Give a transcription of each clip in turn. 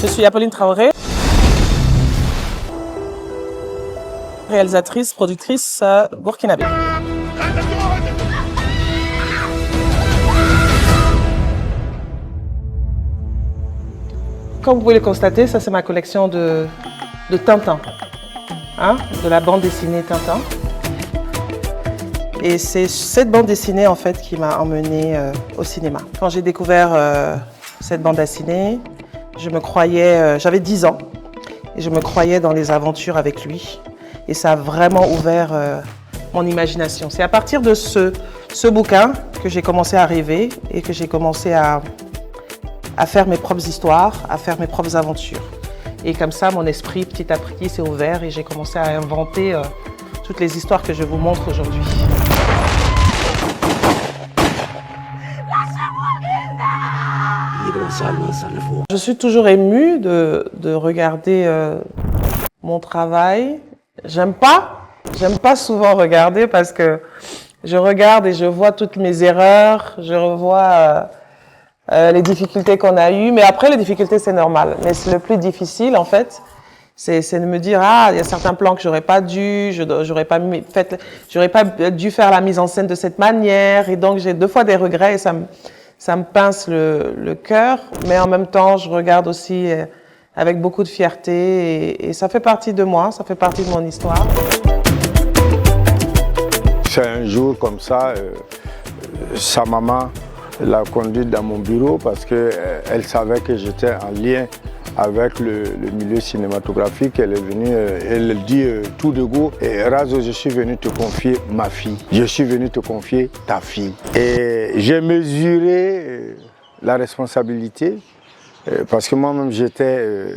Je suis Apolline Traoré, réalisatrice, productrice burkinabé. Comme vous pouvez le constater, ça c'est ma collection de Tintin, de la bande dessinée Tintin. Et c'est cette bande dessinée en fait qui m'a emmenée au cinéma. Quand j'ai découvert cette bande dessinée, je me croyais, j'avais 10 ans et je me croyais dans les aventures avec lui. Et ça a vraiment ouvert mon imagination. C'est à partir de ce bouquin que j'ai commencé à rêver et que j'ai commencé à faire mes propres histoires, à faire mes propres aventures. Et comme ça, mon esprit petit à petit s'est ouvert et j'ai commencé à inventer toutes les histoires que je vous montre aujourd'hui. Je suis toujours émue de regarder mon travail. J'aime pas souvent regarder parce que je regarde et je vois toutes mes erreurs, je revois les difficultés qu'on a eues. Mais après, les difficultés, c'est normal. Mais c'est le plus difficile, en fait, c'est de me dire, il y a certains plans que j'aurais pas dû, j'aurais pas dû faire la mise en scène de cette manière. Et donc, j'ai 2 fois des regrets et ça me pince le cœur. Mais en même temps, je regarde aussi avec beaucoup de fierté et ça fait partie de moi, ça fait partie de mon histoire. C'est un jour comme ça, sa maman l'a conduite dans mon bureau parce qu'elle savait que j'étais en lien avec le milieu cinématographique. Elle est venue, elle dit tout de go, Razo, je suis venu te confier ma fille, je suis venu te confier ta fille. Et j'ai mesuré la responsabilité parce que moi-même j'étais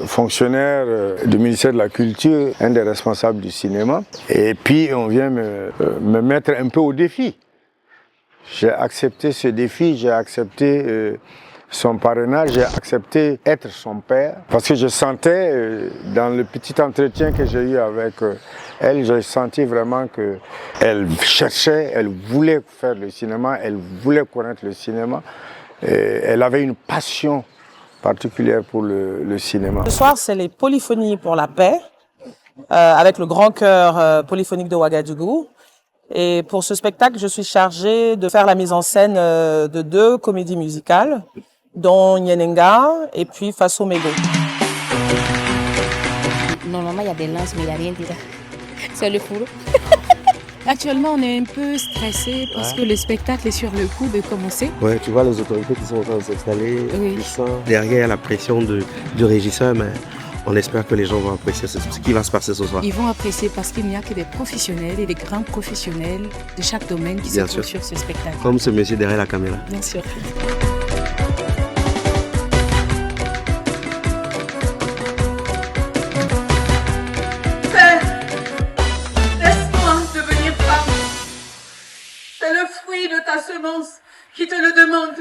fonctionnaire du ministère de la Culture, un des responsables du cinéma. Et puis on vient me mettre un peu au défi. J'ai accepté ce défi, j'ai accepté son parrainage, j'ai accepté être son père. Parce que je sentais, dans le petit entretien que j'ai eu avec elle, j'ai senti vraiment qu'elle cherchait, elle voulait faire le cinéma, elle voulait connaître le cinéma. Elle avait une passion particulière pour le cinéma. Ce soir, c'est les Polyphonies pour la paix, avec le grand chœur polyphonique de Ouagadougou. Et pour ce spectacle, je suis chargée de faire la mise en scène de 2 comédies musicales, dont Nyenenga et puis Faso Mego. Normalement, il y a des lances, mais il n'y a rien dedans. C'est le fourreau. Actuellement, on est un peu stressé parce que le spectacle est sur le coup de commencer. Ouais, tu vois les autorités qui sont en train de s'installer. Oui. Derrière la pression du régisseur, mais on espère que les gens vont apprécier ce qui va se passer ce soir. Ils vont apprécier parce qu'il n'y a que des professionnels et des grands professionnels de chaque domaine qui se trouvent sur ce spectacle. Comme ce monsieur derrière la caméra. Bien sûr. De ta semence qui te le demande.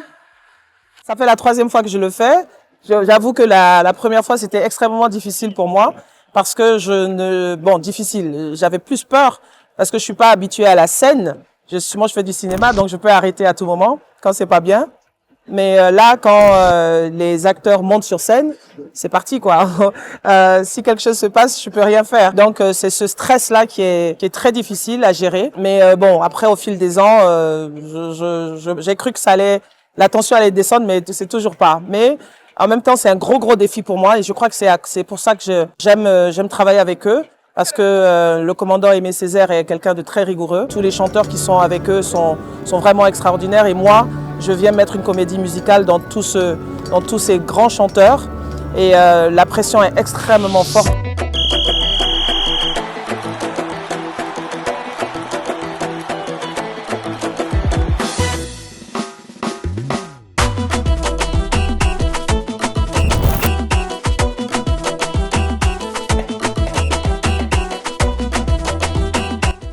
Ça fait la 3e fois que je le fais. J'avoue que la première fois, c'était extrêmement difficile pour moi parce que difficile. J'avais plus peur parce que je suis pas habituée à la scène. Moi, je fais du cinéma, donc je peux arrêter à tout moment quand c'est pas bien. Mais là, quand les acteurs montent sur scène, c'est parti, quoi. Si quelque chose se passe, je peux rien faire. Donc, c'est ce stress-là qui est très difficile à gérer. Mais bon, après, au fil des ans, j'ai cru que la tension allait descendre, mais c'est toujours pas. Mais en même temps, c'est un gros défi pour moi et je crois que c'est pour ça que j'aime travailler avec eux. Parce que le commandant Aimé Césaire est quelqu'un de très rigoureux. Tous les chanteurs qui sont avec eux sont vraiment extraordinaires. Et moi, je viens mettre une comédie musicale dans tous ces grands chanteurs. Et la pression est extrêmement forte.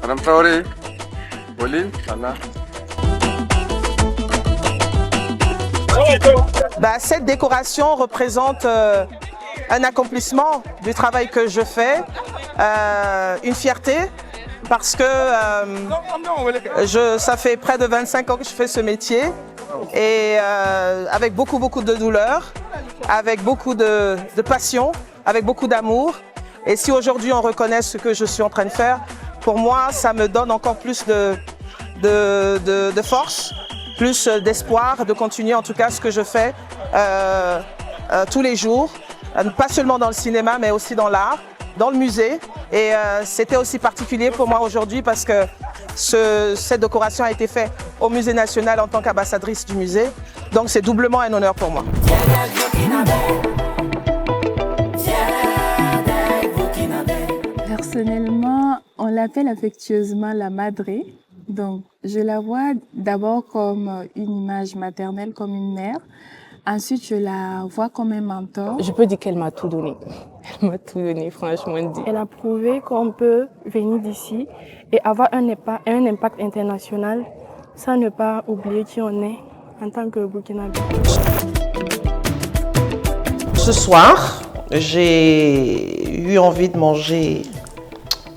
Madame Traoré, Pauline, Anna. Cette décoration représente un accomplissement du travail que je fais, une fierté, parce que ça fait près de 25 ans que je fais ce métier et avec beaucoup de douleur. avec beaucoup de passion, avec beaucoup d'amour. Et si aujourd'hui on reconnaît ce que je suis en train de faire, pour moi, ça me donne encore plus de force, plus d'espoir de continuer en tout cas ce que je fais tous les jours, pas seulement dans le cinéma, mais aussi dans l'art, dans le musée. Et c'était aussi particulier pour moi aujourd'hui parce que cette décoration a été faite au Musée national en tant qu'ambassadrice du musée. Donc c'est doublement un honneur pour moi. Personnellement, on l'appelle affectueusement la madre. Donc, je la vois d'abord comme une image maternelle, comme une mère. Ensuite, je la vois comme un mentor. Je peux dire qu'elle m'a tout donné. Elle m'a tout donné, franchement dit. Elle a prouvé qu'on peut venir d'ici et avoir un impact international sans ne pas oublier qui on est en tant que Burkinabé. Ce soir, j'ai eu envie de manger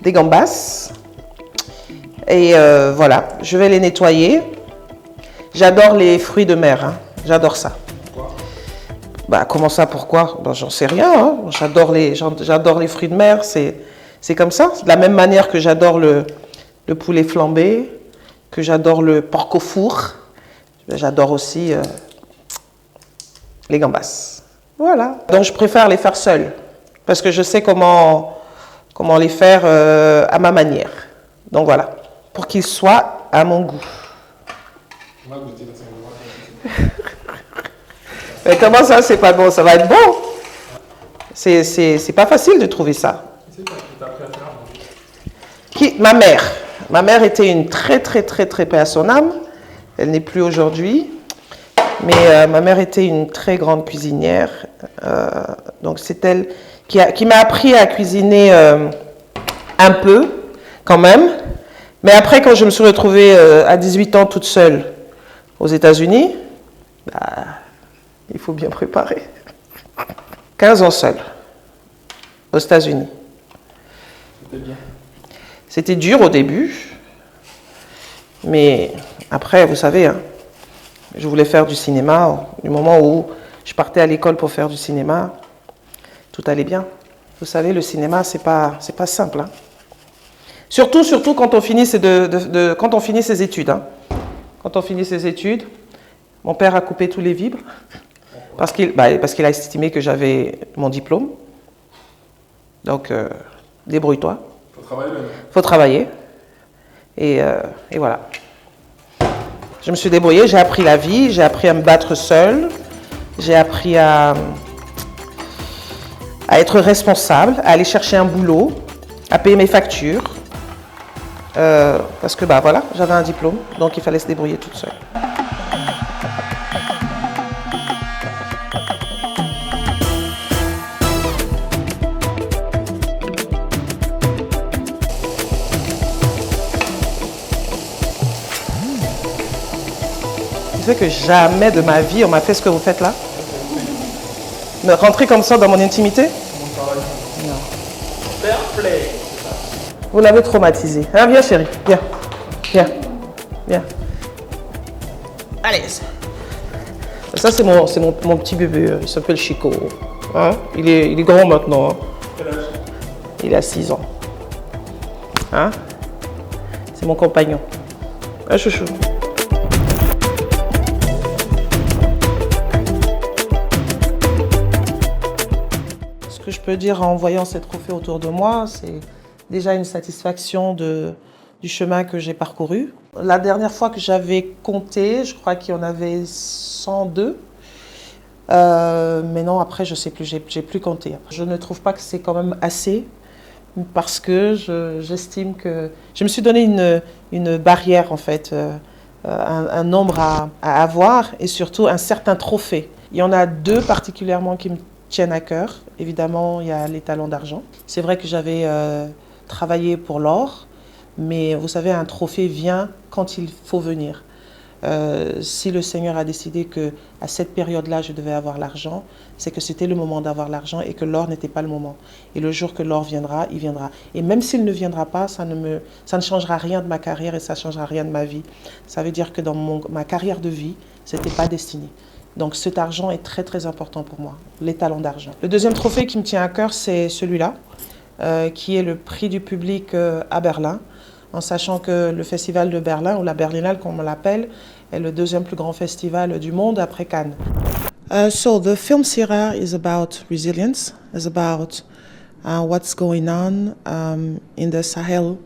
des gambas. Et voilà, je vais les nettoyer. J'adore les fruits de mer, hein. J'adore ça. Bah, comment ça, pourquoi? Bah, j'en sais rien, hein. J'adore les fruits de mer, c'est comme ça. De la même manière que j'adore le poulet flambé, que j'adore le porc au four, j'adore aussi les gambas. Voilà. Donc je préfère les faire seuls, parce que je sais comment les faire à ma manière. Donc voilà, pour qu'ils soient à mon goût. Mais comment ça, c'est pas bon? Ça va être bon. C'est pas facile de trouver ça. Ma mère. Ma mère était une très paix à son âme. Elle n'est plus aujourd'hui. Mais ma mère était une très grande cuisinière. Donc c'est elle qui m'a appris à cuisiner un peu, quand même. Mais après, quand je me suis retrouvée à 18 ans toute seule aux États-Unis, bah, il faut bien préparer. 15 ans seule, aux États-Unis. C'était bien. C'était dur au début, mais après, vous savez, hein, je voulais faire du cinéma. Du moment où je partais à l'école pour faire du cinéma, tout allait bien. Vous savez, le cinéma, c'est pas simple. Hein. Surtout quand on finit quand on finit ses études. Hein. Quand on finit ses études, mon père a coupé tous les vibres parce qu'il a estimé que j'avais mon diplôme. Donc, débrouille-toi. Faut travailler. Et voilà. Je me suis débrouillée, j'ai appris la vie, j'ai appris à me battre seule, j'ai appris à être responsable, à aller chercher un boulot, à payer mes factures. Parce que bah voilà, j'avais un diplôme, donc il fallait se débrouiller toute seule. Tu sais que jamais de ma vie on m'a fait ce que vous faites là? Me rentrer comme ça dans mon intimité? Non. Fair play. Vous l'avez traumatisé. Ah, viens chérie, viens. Viens. Viens. Allez. Ça c'est mon petit bébé, il s'appelle Chico. Hein? Il est grand maintenant. Hein? Quel âge? Il a 6 ans. Hein? C'est mon compagnon. Ah, chouchou. Ce que je peux dire en voyant ces trophées autour de moi, c'est déjà une satisfaction du chemin que j'ai parcouru. La dernière fois que j'avais compté, je crois qu'il y en avait 102. Mais non, après, je sais plus, j'ai plus compté. Je ne trouve pas que c'est quand même assez parce que j'estime que... Je me suis donné une barrière, en fait, un nombre à avoir et surtout un certain trophée. Il y en a 2 particulièrement qui me tiennent à cœur. Évidemment, il y a les talons d'argent. C'est vrai que j'avais travaillé pour l'or, mais vous savez, un trophée vient quand il faut venir. Si le Seigneur a décidé qu'à cette période-là, je devais avoir l'argent, c'est que c'était le moment d'avoir l'argent et que l'or n'était pas le moment. Et le jour que l'or viendra, il viendra. Et même s'il ne viendra pas, ça ne changera rien de ma carrière et ça ne changera rien de ma vie. Ça veut dire que dans ma carrière de vie, ce n'était pas destiné. Donc cet argent est très très important pour moi, les talents d'argent. Le deuxième trophée qui me tient à cœur, c'est celui-là, qui est le prix du public à Berlin, en sachant que le Festival de Berlin, ou la Berlinale comme on l'appelle, est le deuxième plus grand festival du monde après Cannes. So the film Sira is about resilience, is about what's going on in the Sahel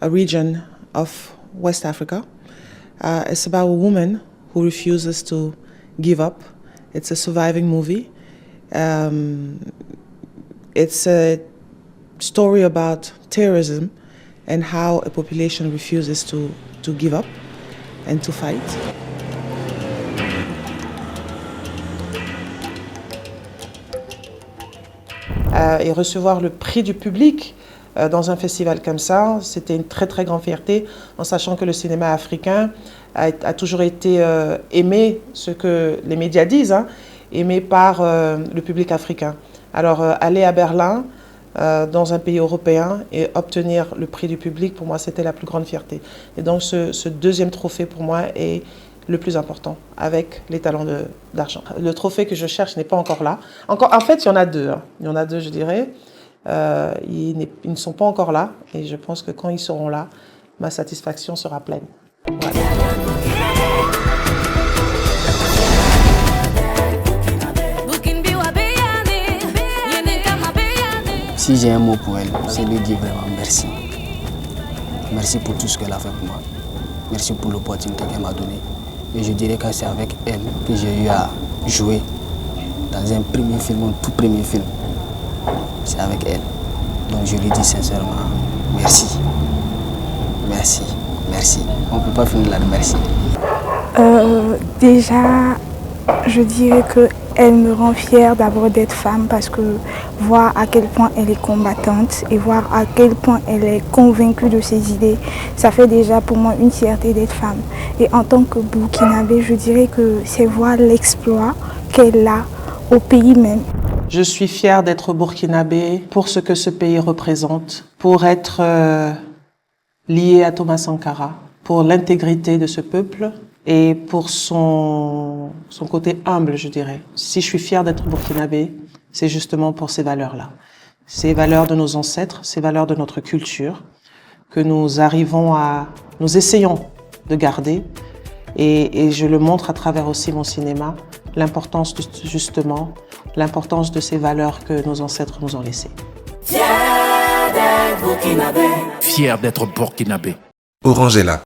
region of West Africa. It's about a woman who refuses to give up. It's a surviving movie. It's a story about terrorism and how a population refuses to give up and to fight. Et recevoir le prix du public dans un festival comme ça, c'était une très très grande fierté, en sachant que le cinéma africain a toujours été aimé, ce que les médias disent, hein, aimé par le public africain. Alors aller à Berlin, dans un pays européen, et obtenir le prix du public, pour moi c'était la plus grande fierté. Et donc ce deuxième trophée pour moi est le plus important, avec les talents d'argent. Le trophée que je cherche n'est pas encore là. En fait, il y en a deux. Hein. Il y en a deux, je dirais. Ils ne sont pas encore là. Et je pense que quand ils seront là, ma satisfaction sera pleine. Voilà. Si j'ai un mot pour elle, c'est de dire vraiment merci. Merci pour tout ce qu'elle a fait pour moi. Merci pour l'opportunité qu'elle m'a donnée. Et je dirais que c'est avec elle que j'ai eu à jouer dans un premier film, un tout premier film. C'est avec elle. Donc je lui dis sincèrement merci. Merci. Merci. On ne peut pas finir là de merci. Déjà, je dirais qu'elle me rend fière d'abord d'être femme parce que voir à quel point elle est combattante et voir à quel point elle est convaincue de ses idées, ça fait déjà pour moi une fierté d'être femme. Et en tant que Burkinabé, je dirais que c'est voir l'exploit qu'elle a au pays même. Je suis fière d'être burkinabé pour ce que ce pays représente, pour être liée à Thomas Sankara, pour l'intégrité de ce peuple et pour son côté humble, je dirais. Si je suis fière d'être burkinabé, c'est justement pour ces valeurs-là. Ces valeurs de nos ancêtres, ces valeurs de notre culture, que nous essayons de garder. Et je le montre à travers aussi mon cinéma, l'importance justement, l'importance de ces valeurs que nos ancêtres nous ont laissées. Fier d'être burkinabé. Orangela.